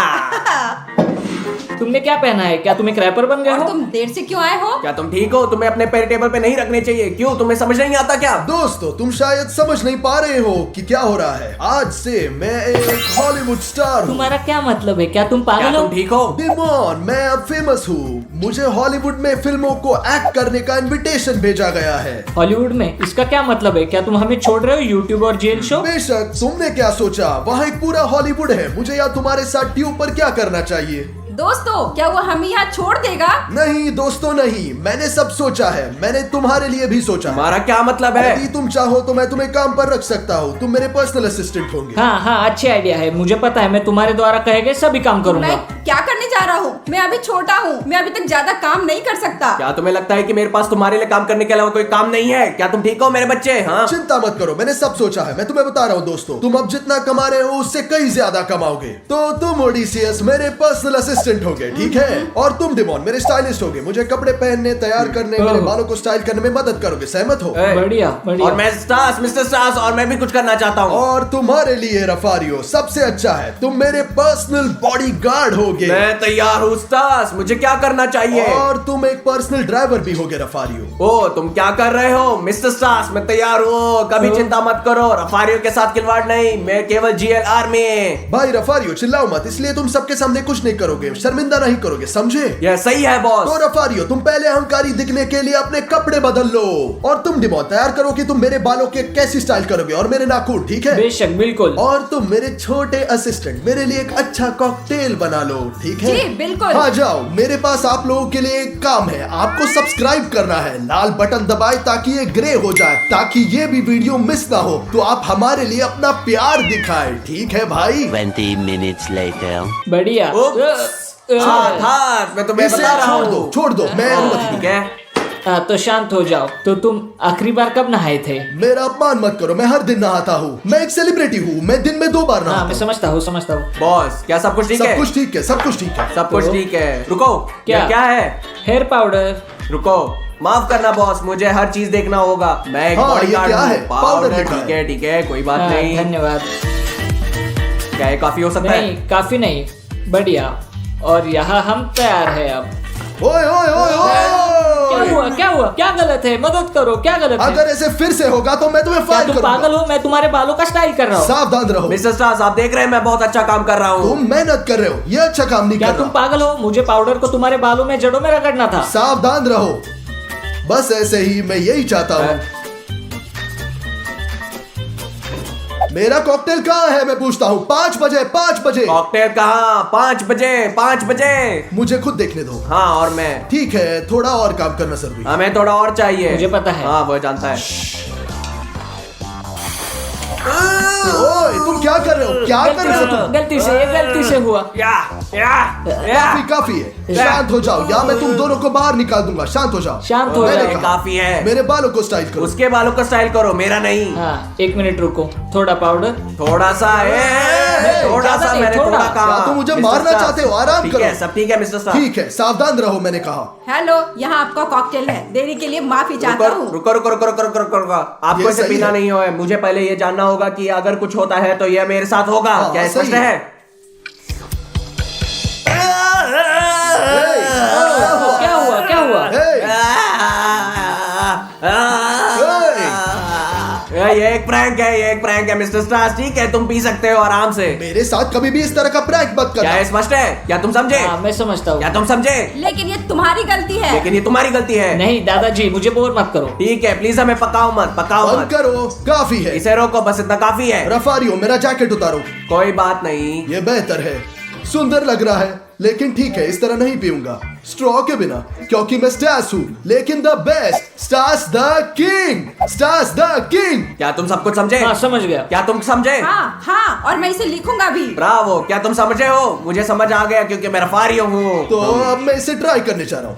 तुमने क्या पहना है? क्या तुम एक रैपर बन गए और हो? तुम देर से क्यों आए हो? क्या तुम ठीक हो? तुम्हें अपने पैर टेबल पे नहीं रखने चाहिए। क्यों, तुम्हें समझ नहीं आता क्या? दोस्तों, तुम शायद समझ नहीं पा रहे हो कि क्या हो रहा है। आज से मैं एक हॉलीवुड स्टार हूँ। तुम्हारा क्या मतलब है? क्या तुम क्या पागल हो? तुम ठीक हो? डिमॉन, मैं अब फेमस हूँ। मुझे हॉलीवुड में फिल्मों को एक्ट करने का इनविटेशन भेजा गया है। हॉलीवुड में? इसका क्या मतलब है? क्या तुम हमें छोड़ रहे हो यूट्यूब और जेल शो? बेशक, तुमने क्या सोचा? वहाँ एक पूरा हॉलीवुड है। मुझे या तुम्हारे साथ ट्यूब पर क्या करना चाहिए? दोस्तों, क्या वो हमें यहाँ छोड़ देगा? नहीं दोस्तों नहीं, मैंने सब सोचा है। मैंने तुम्हारे लिए भी सोचा है। हमारा क्या मतलब है? यदि तुम चाहो तो मैं तुम्हें काम पर रख सकता हूँ। तुम मेरे पर्सनल असिस्टेंट होंगे। हाँ हाँ, अच्छी आइडिया है। मुझे पता है, मैं तुम्हारे द्वारा कहे गए सभी काम करूंगा। मैं क्या करने जा रहा हूँ? मैं अभी छोटा हूँ, मैं अभी तक ज्यादा काम नहीं कर सकता। क्या तुम्हें लगता है कि मेरे पास तुम्हारे लिए काम करने के अलावा कोई काम नहीं है? क्या तुम ठीक हो मेरे बच्चे? हाँ, चिंता मत करो, मैंने सब सोचा है। मैं तुम्हें बता रहा हूँ दोस्तों, तुम अब जितना कमा रहे हो उससे कई ज्यादा कमाओगे। तो तुम ओडिसियस मेरे पर्सनल असिस्टेंट होगे, ठीक है? और तुम डिमॉन मेरे स्टाइलिस्ट होगे। मुझे कपड़े पहनने, तैयार करने, मेरे बालों को स्टाइल करने में मदद करोगे। सहमत हो? बढ़िया बढ़िया। और मैं स्टार्स, मिस्टर स्टार्स, और मैं भी कुछ करना चाहता हूँ। और तुम्हारे लिए रफारियो सबसे अच्छा है, तुम मेरे पर्सनल बॉडीगार्ड होगे। मैं तैयार हूँ स्टास, मुझे क्या करना चाहिए? और तुम एक पर्सनल ड्राइवर भी होगे रफारियो। ओ तुम क्या कर रहे हो मिस्टर स्टास? मैं तैयार हूँ, कभी चिंता मत करो। रफारियो के साथ खिलवाड़ नहीं, मैं केवल GLR में। भाई रफारियो चिल्लाओ मत, इसलिए तुम सबके सामने कुछ नहीं करोगे, शर्मिंदा नहीं करोगे, समझे? यह सही है बॉस। तो रफारियो तुम पहले अहंकारी दिखने के लिए अपने कपड़े बदल लो, और तुम डिमोन तैयार करो कि तुम मेरे बालों के कैसी स्टाइल करोगे और मेरे नाखून, ठीक है? बेशक, बिल्कुल। और तुम मेरे छोटे असिस्टेंट मेरे लिए एक अच्छा कॉकटेल बना लो, ठीक है? जी, बिल्कुल। आ जाओ, मेरे पास आप लोगों के लिए एक काम है। आपको सब्सक्राइब करना है, लाल बटन दबाए ताकि ये ग्रे हो जाए, ताकि ये भी वीडियो मिस ना हो। तो आप हमारे लिए अपना प्यार दिखाएं, ठीक है भाई? 20 minutes later. बढ़िया। हाँ था, मैं तुम्हें इसे बता रहा हूँ। छोड़ दो, मैं अनुमति ठीक है। तो शांत हो जाओ। तो तुम आखिरी बार कब नहाए थे? मेरा अपमान मत करो, मैं हर दिन नहाता हूँ। मैं एक सेलिब्रिटी हूँ, मैं दिन में 2 बार हाँ, नहाता मैं हूँ। समझता हूँ। बॉस क्या सब कुछ ठीक है? सब कुछ ठीक है, सब कुछ ठीक है। सब कुछ ठीक है। रुको, क्या? ये क्या है? Hair powder. रुको, माफ करना बॉस, मुझे हर चीज देखना होगा। मैं एक हाँ, ये बॉडीगार्ड क्या हूँ। है? पाउडर लिखा ठीक है, ठीक है, कोई बात हाँ, नहीं। धन्यवाद। क्या ये काफी हो सकता है? नहीं, काफी नहीं, बढ़िया। और यहाँ हम तैयार है अब। ओए ओए ओए ओए! क्या हुआ? क्या गलत है? मदद करो, क्या गलत है? अगर ऐसे फिर से होगा तो मैं तुम्हें क्या फायर तुम करूंगा। पागल हो? मैं तुम्हारे बालों का स्टाइल कर रहा हूँ। सावधान रहो। मिस्टर स्टार्स, आप देख रहे हैं मैं बहुत अच्छा काम कर रहा हूँ। तुम मेहनत कर रहे हो, ये अच्छा काम नहीं क्या कर तुम रहा। पागल हो? मुझे पाउडर को तुम्हारे बालों में, जड़ों में रगड़ना था। सावधान रहो, बस ऐसे ही, मैं यही चाहता हूँ। मेरा कॉकटेल कहाँ है मैं पूछता हूँ? 5 बजे, 5 बजे। कॉकटेल कहाँ? 5 बजे, 5 बजे। मुझे खुद देखने दो। हाँ, और मैं। ठीक है, थोड़ा और काम करना जरूरी। हमें थोड़ा और चाहिए। मुझे पता है। हाँ, वो जानता है। ओए, तुम क्या कर रहे हो? क्या कर रहे हो तुम? गलती से हुआ। काफी काफी है, शांत हो जाओ या मैं तुम दोनों को बाहर निकाल दूंगा। शांत हो जाओ। शांत हो मैंने जाओ। कहा, काफी है। मेरे बालों को स्टाइल करो। उसके बालों का स्टाइल करो, मेरा नहीं। हाँ, 1 मिनट रुको। थोड़ा पाउडर। थोड़ा सा थोड़ा ज्यादा सा नहीं, मैंने थोड़ा। थोड़ा कहा। क्या तुम मुझे मिस्टर मारना स्टार्स, चाहते हो? आराम ठीक करो। है, सब ठीक है मिस्टर स्टार्स। ठीक है, सावधान रहो, मैंने कहा। हेलो, यहाँ आपका कॉकटेल है। देरी के लिए माफी चाहता रुको हूँ। रुको रुको रुको रुको रुको रुको रुको। आपको ये इसे सही पीना है। नहीं है। मुझे पहले ये जानना होगा कि अगर कुछ होता है तो ये मेरे साथ होगा। हाँ, क्या ये सही स्पष्ट है। है? क्या हुआ? ये एक प्रैंक है, ये एक प्रैंक है मिस्टर स्टार्स। ठीक है, तुम पी सकते हो आराम से। मेरे साथ कभी भी इस तरह का प्रैंक मत क्या करना। ये स्पष्ट है? क्या तुम समझे? हाँ, मैं समझता हूँ। क्या तुम समझे? लेकिन ये तुम्हारी गलती है। लेकिन ये तुम्हारी गलती है। नहीं दादाजी, मुझे बोर मत करो। ठीक है, प्लीज हमें पकाओ मत, पकाओ बंद मत। करो, काफी है। इसे रोको, बस इतना काफी है। रफारियो, मेरा जैकेट उतारो। कोई बात नहीं। ये बेहतर है, सुंदर लग रहा है, लेकिन ठीक है, इस तरह नहीं पीऊंगा स्ट्रॉ के बिना, क्योंकि मैं स्टार्स हूँ, लेकिन the best, stars the king, stars the king. क्या तुम सब कुछ समझे? हाँ, समझ गया। क्या तुम समझे? हाँ हाँ, और मैं इसे लिखूंगा भी। ब्रावो, क्या तुम समझे हो? मुझे समझ आ गया क्योंकि मैं रफारियो हूँ। तो अब मैं इसे ट्राई करने जा रहा हूँ।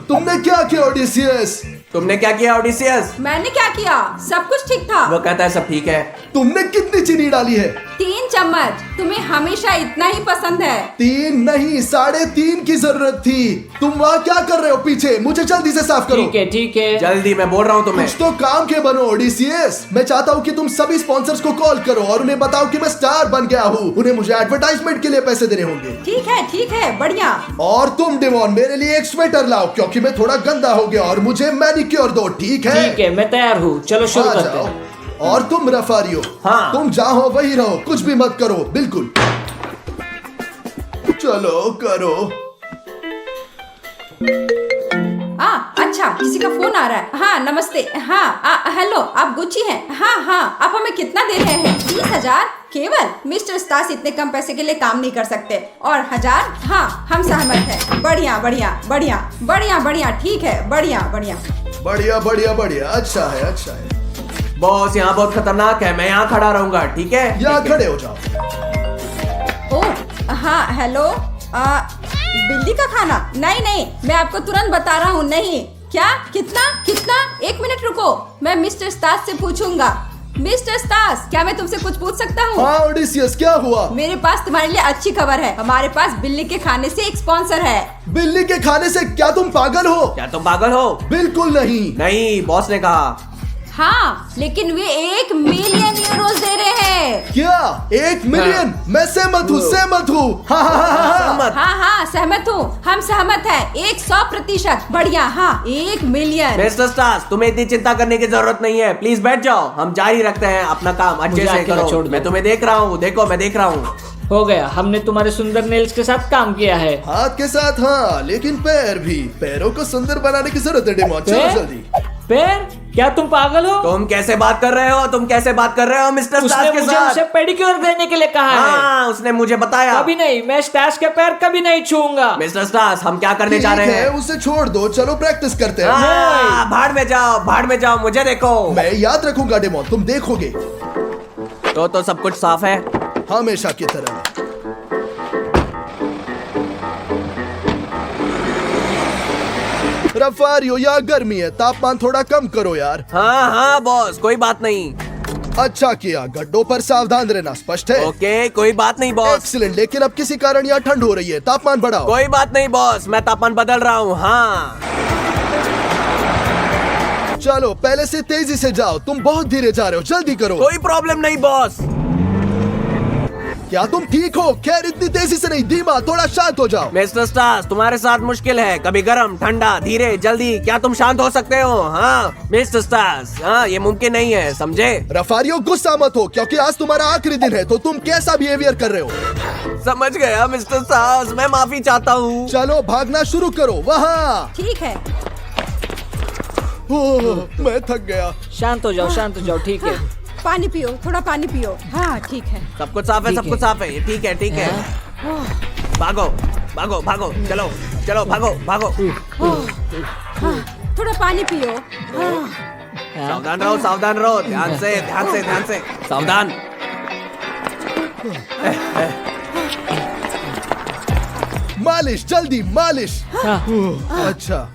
तुमने क्या किया ओडिसियस? तुमने क्या किया ओडिसियस? मैंने क्या किया? सब कुछ ठीक था। वो कहता है सब ठीक है। तुमने कितनी चीनी डाली है? 3 चम्मच। तुम्हें हमेशा इतना ही पसंद है। 3 नहीं, 3.5 की जरूरत थी। तुम वहाँ क्या कर रहे हो पीछे? मुझे जल्दी से साफ करो। ठीक है। जल्दी, मैं बोल रहा हूँ तुम्हें। कुछ तो काम के बनो ओडिसियस। मैं चाहता हूँ कि तुम सभी स्पॉन्सर्स को कॉल करो और उन्हें बताओ कि मैं स्टार बन गया हूँ। उन्हें मुझे एडवर्टाइजमेंट के लिए पैसे देने होंगे। ठीक है, बढ़िया। और तुम डिमोन, मेरे लिए एक स्वेटर लाओ, क्योंकि मैं थोड़ा गंदा हो गया, और मुझे मैनिक्योर दो, ठीक है? ठीक है, मैं तैयार हूँ। चलो शुरू आ करते जाओ। हैं। और तुम रफारियो, हाँ। तुम जहाँ हो वही रहो, कुछ भी मत करो, बिल्कुल। चलो करो। अच्छा, किसी का फोन आ रहा है। हाँ, नमस्ते। हाँ, हेलो, आप गुच्ची हैं? हाँ, आप हमें कितना दे रहे हैं? 30,000 केवल? मिस्टर स्टार्स इतने कम पैसे के लिए काम नहीं कर सकते। और 1000? हाँ, हम सहमत हैं। बढ़िया बढ़िया बढ़िया बढ़िया बढ़िया, ठीक है, बढ़िया बढ़िया बढ़िया बढ़िया बढ़िया, अच्छा है, अच्छा है। बॉस, यहाँ बहुत खतरनाक है, मैं यहाँ खड़ा रहूंगा, ठीक है? यहाँ खड़े हो जाओ। ओह, हाँ, हेलो। बिल्ली का खाना? नहीं, मैं आपको तुरंत बता रहा हूँ। नहीं। क्या? कितना? 1 मिनट रुको, मैं मिस्टर स्टार्स से पूछूंगा। मिस्टर स्टार्स, क्या मैं तुमसे कुछ पूछ सकता हूँ? हाँ ओडिसियस, क्या हुआ? मेरे पास तुम्हारे लिए अच्छी खबर है। हमारे पास बिल्ली के खाने से एक स्पॉन्सर है। बिल्ली के खाने से? क्या तुम पागल हो? क्या तुम पागल हो? बिल्कुल नहीं। नहीं, बॉस ने कहा। हाँ, लेकिन वे 1 मिलियन यूरोस दे रहे हैं। क्या 1 मिलियन? मैं सहमत हूँ, सहमत हूँ। हाँ हाँ हाँ हाँ हाँ। हाँ हाँ सहमत हूँ, हम सहमत हैं। 100% बढ़िया। हाँ 1 मिलियन। मिस्टर स्टार्स, तुम्हें इतनी चिंता करने की जरूरत नहीं है। प्लीज बैठ जाओ, हम जारी रखते हैं अपना काम अच्छे मुझे से अकेला करो। छोड़ दो। मैं तुम्हें देख रहा हूँ, देखो मैं देख रहा हूँ। हो गया, हमने तुम्हारे सुंदर नेल्स के साथ काम किया है। हाथ के साथ हाँ, लेकिन पैर भी। पैरों को सुंदर बनाने की जरूरत है डेमो। चलो पैर? जल्दी। पैर? क्या तुम पागल हो? तुम कैसे बात कर रहे हो? तुम कैसे बात कर रहे हो मिस्टर उसने स्टार्स के मुझे साथ? उसे पेडिक्योर देने के लिए कहा है। हाँ, उसने मुझे बताया। कभी नहीं, मैं स्टार्स के पैर कभी नहीं छूऊंगा। मिस्टर स्टार्स, हम क्या करने जा ठीक रहे है, हैं? उसे छोड़ दो। चलो प्रैक्टिस करते हैं। हाँ, भाड़ में जाओ, भाड़ में जाओ, मुझे देखो। मैं याद रखूंगा डेमो, तुम देखोगे तो सब कुछ साफ है। हमेशा की तरह। रफारियो, यहाँ गर्मी है, तापमान थोड़ा कम करो यार। हाँ हाँ बॉस, कोई बात नहीं। अच्छा किया, गड्ढों पर सावधान रहना। स्पष्ट है? ओके, कोई बात नहीं बॉस। एक्सीलेंट। लेकिन अब किसी कारण यहाँ ठंड हो रही है, तापमान बढ़ाओ। कोई बात नहीं बॉस, मैं तापमान बदल रहा हूँ। हाँ चलो पहले से तेजी से जाओ, तुम बहुत धीरे जा रहे हो, जल्दी करो। कोई प्रॉब्लम नहीं बॉस। क्या तुम ठीक हो? खैर इतनी तेजी से नहीं, धीमा, थोड़ा शांत हो जाओ। मिस्टर स्टार्स, तुम्हारे साथ मुश्किल है, कभी गर्म, ठंडा, धीरे, जल्दी। क्या तुम शांत हो सकते हो? हाँ मिस्टर स्टार्स, हाँ ये मुमकिन नहीं है, समझे? रफारियो गुस्सा मत हो, क्योंकि आज तुम्हारा आखिरी दिन है, तो तुम कैसा बिहेवियर कर रहे हो? समझ गया मिस्टर स्टार्स, मैं माफी चाहता हूँ। चलो भागना शुरू करो। वहाँ ठीक है। मैं थक गया। शांत हो जाओ, शांत हो जाओ, ठीक है। पानी पियो, थोड़ा पानी पियो। हाँ ठीक है। सब कुछ साफ है, ठीक सब है। कुछ साफ है, ये ठीक है, ठीक है। भागो भागो भागो, चलो चलो, भागो भागो। हाँ, थोड़ा पानी पियो। हाँ। सावधान रहो, सावधान रहो, ध्यान से, ध्यान से, ध्यान से, सावधान। मालिश, जल्दी मालिश। अच्छा,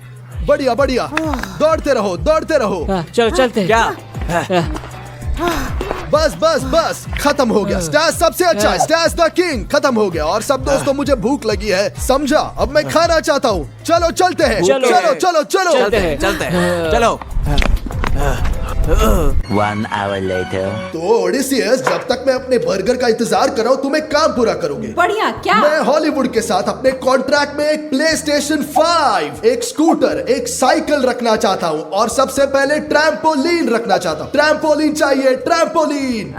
बढ़िया बढ़िया। दौड़ते रहो, दौड़ते रहो। हाँ, चलो चलते हैं। क्या? बस बस बस, खत्म हो गया। स्टार्स सबसे अच्छा है, स्टार्स द किंग। खत्म हो गया। और सब दोस्तों, मुझे भूख लगी है, समझा? अब मैं खाना चाहता हूँ। चलो चलते हैं, चलो। चलो चलो चलो। चलते हैं। चलते हैं, चलो। 1 hour later. तो ओडिसियस, जब तक मैं अपने बर्गर का इंतजार कर रहा हूँ, तुम्हें काम पूरा करोगे। बढ़िया। क्या? मैं हॉलीवुड के साथ अपने कॉन्ट्रैक्ट में एक PlayStation 5, एक स्कूटर, एक साइकिल रखना चाहता हूँ, और सबसे पहले ट्रैम्पोलिन रखना चाहता हूँ। ट्रैम्पोलिन चाहिए, ट्रैम्पोलिन।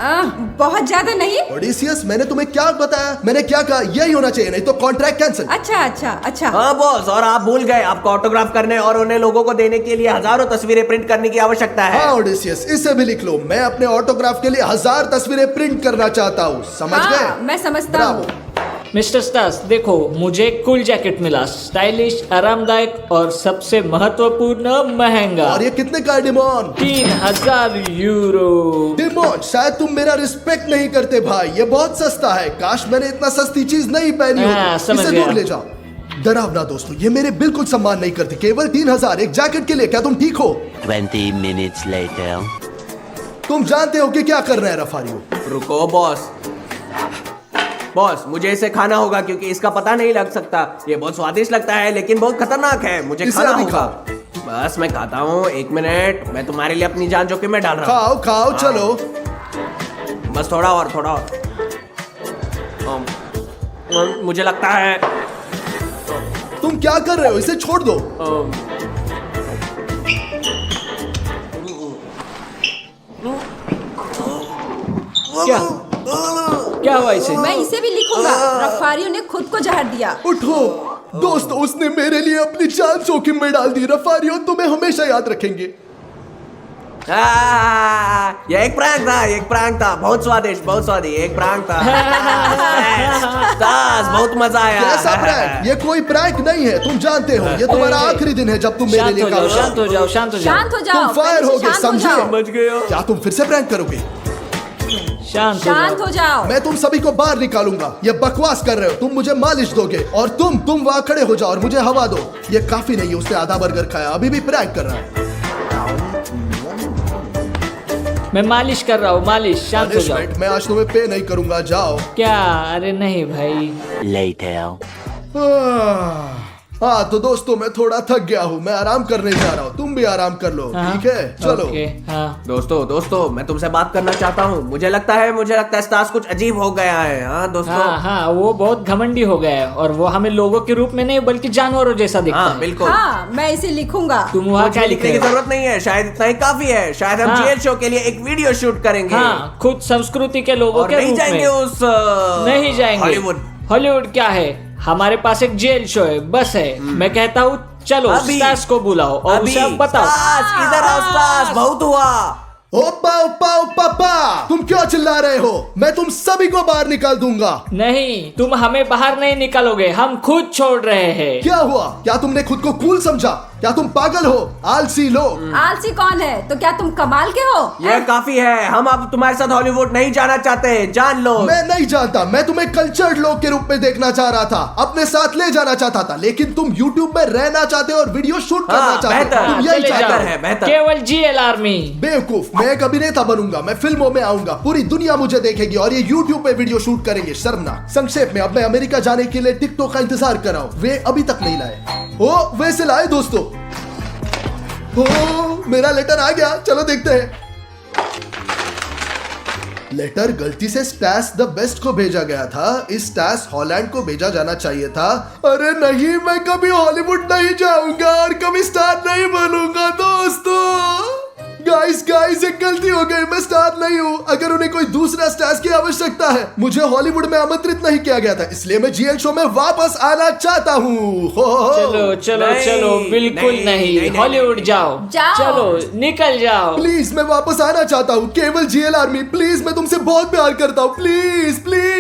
बहुत ज्यादा नहीं। ओडिसियस, मैंने तुम्हें क्या बताया? मैंने क्या कहा? यही होना चाहिए, नहीं तो कॉन्ट्रैक्ट कैंसिल। अच्छा अच्छा अच्छा। हाँ बॉस, और आप भूल गए, आपको ऑटोग्राफ करने और उन्हें लोगों को देने के लिए हजारों तस्वीरें प्रिंट करने की आवश्यकता है। हाँ ओडिसियस, इसे भी लिख लो। मैं अपने ऑटोग्राफ के लिए 1000 तस्वीरें प्रिंट करना चाहता हूँ, समझ हाँ, गए? मैं समझता ब्रावो। हूँ। मिस्टर स्टार्स, देखो मुझे एक कूल जैकेट मिला, स्टाइलिश, आरामदायक और सबसे महत्वपूर्ण महंगा। और ये कितने का है डिमोन? 3000 यूरो। डिमोन, शायद तुम मेरा रिस्पेक्ट नहीं करते भाई, ये बहुत सस्ता है। काश मैंने इतना सस्ती चीज नहीं पहनी हाँ, होती। समझ इसे गया। दूर ले जाओ। डरावना दोस्तों, ये मेरे बिल्कुल सम्मान नहीं करते। केवल 3000 एक जैकेट के लिए? क्या तुम ठीक हो? 20 minutes later. तुम जानते हो कि क्या करना है रफारियो? रुको बॉस। बॉस, मुझे इसे खाना होगा क्योंकि इसका पता नहीं लग सकता। ये बहुत स्वादिष्ट लगता है, लेकिन बहुत खतरनाक है। मुझे इसे खाना अभी होगा। बस मैं खाता हूँ, 1 मिनट। मैं तुम्हारे लिए अपनी जान जोखिम में डाल रहा हूँ। खाओ खाओ, चलो। बस थोड़ा और, थोड़ा और। मुझे लगता है तुम क्या कर रहे हो? इसे छोड़ दो। क्या हुआ इसे? मैं इसे भी लिखूंगा। रफारियो ने खुद को जहर दिया। उठो दोस्त, उसने मेरे लिए अपनी जान जोखिम में डाल दी। रफारियो, तुम्हें हमेशा याद रखेंगे। ये एक प्रैंक था, एक प्रैंक था। बहुत स्वादिष्ट, बहुत स्वादिष्ट, एक प्रैंक था। स्टार्स, बहुत मजा आया। कैसा प्रैंक? ये कोई प्रैंक नहीं है, तुम जानते हो। ये तुम्हारा आखिरी दिन है जब तुम मेरे शांत लिए हो जाओ, काम शांत हो जाओ, शांत हो जाओ, शांत हो जाओ। तुम फायर पहले से हो गए, शांत हो समझे? जाओ। समझ गए। क्या तुम फिर से प्रैंक करोगे? शांत हो शांत जाओ। हो जाओ। मैं तुम सभी को बाहर निकालूंगा। ये बकवास कर रहे हो। तुम मुझे मालिश दोगे और तुम वहाँ खड़े हो जाओ और मुझे हवा दो। ये काफी नहीं है, उसने आधा बर्गर खाया, अभी भी प्रैंक कर रहा है। मैं मालिश कर रहा हूँ, मालिश। शांत हो जाओ। Punishment, मैं आज तुम्हें पे नहीं करूंगा, जाओ। क्या? अरे नहीं भाई। Later. हाँ तो दोस्तों मैं थोड़ा थक गया हूँ, मैं आराम करने जा रहा हूँ, तुम भी आराम कर लो, हाँ, ठीक है? चलो। ओके, हाँ। दोस्तों मैं तुमसे बात करना चाहता हूँ। मुझे लगता है स्टास कुछ अजीब हो गया है। हाँ दोस्तों। हाँ, वो बहुत घमंडी हो गया है और वो हमें लोगों के रूप में नहीं बल्कि जानवरों जैसा दिखता हाँ है। बिल्कुल। हाँ मैं इसे लिखूंगा। तुम वहाँ कुछ क्या भी लिख लिखने रहे की हो? जरूरत नहीं है, शायद इतना ही काफी है। शायद हम हाँ। जेल शो के लिए एक वीडियो शूट करेंगे। हाँ, खुद संस्कृति के लोगों और के नहीं रूप जाएंगे में। उस नहीं जाएंगे। हॉलीवुड क्या है, हमारे पास एक जेल शो है, बस है। मैं कहता हूँ चलो अभी- स्टास को बुलाओ और उसे अब बताओ। स्टास, इधर आओ स्टास, बहुत हुआ। ओपा ओपा ओपा पा, तुम क्यों चिल्ला रहे हो? मैं तुम सभी को बाहर निकाल दूंगा। नहीं, तुम हमें बाहर नहीं निकालोगे, हम खुद छोड़ रहे हैं। क्या हुआ? क्या तुमने खुद को कूल समझा? क्या तुम पागल हो? आलसी लोग। आलसी कौन है? तो क्या तुम कमाल के हो? यह काफी है, हम अब तुम्हारे साथ हॉलीवुड नहीं जाना चाहते, जान लो। मैं नहीं जानता, मैं तुम्हें कल्चर्ड लोग के रूप में देखना चाह रहा था, अपने साथ ले जाना चाहता था, लेकिन तुम YouTube में रहना चाहते हो और वीडियो शूट करना चाहते हो। बेहतर। तुम यही चले चाहते जाओ। हो। है, बेहतर। केवल GL आर्मी। बेवकूफ, मैं एक अभिनेता बनूंगा, मैं फिल्मों में आऊंगा, पूरी दुनिया मुझे देखेगी और ये YouTube पे वीडियो शूट करेंगे। शर्मनाक। संक्षेप में, अब मैं अमेरिका जाने के लिए टिकटॉक का इंतजार कर रहा हूँ, वे अभी तक नहीं लाए। ओ वैसे लाए दोस्तों। ओ मेरा लेटर आ गया, चलो देखते हैं। लेटर गलती से स्टास द बेस्ट को भेजा गया था, इस स्टास हॉलैंड को भेजा जाना चाहिए था। अरे नहीं, मैं कभी हॉलीवुड नहीं जाऊंगा और कभी स्टार नहीं बनूंगा दोस्तों। गाइस एक गलती हो गई, मैं स्टार नहीं हूँ। अगर उन्हें कोई दूसरा स्टार की आवश्यकता है, मुझे हॉलीवुड में आमंत्रित नहीं किया गया था, इसलिए मैं जीएल शो में वापस आना चाहता हूँ। चलो चलो नहीं, चलो, बिल्कुल नहीं, हॉलीवुड जाओ। जाओ। चलो निकल जाओ। प्लीज मैं वापस आना चाहता हूँ, केवल जीएल आर्मी, प्लीज मैं तुमसे बहुत प्यार करता हूँ, प्लीज प्लीज।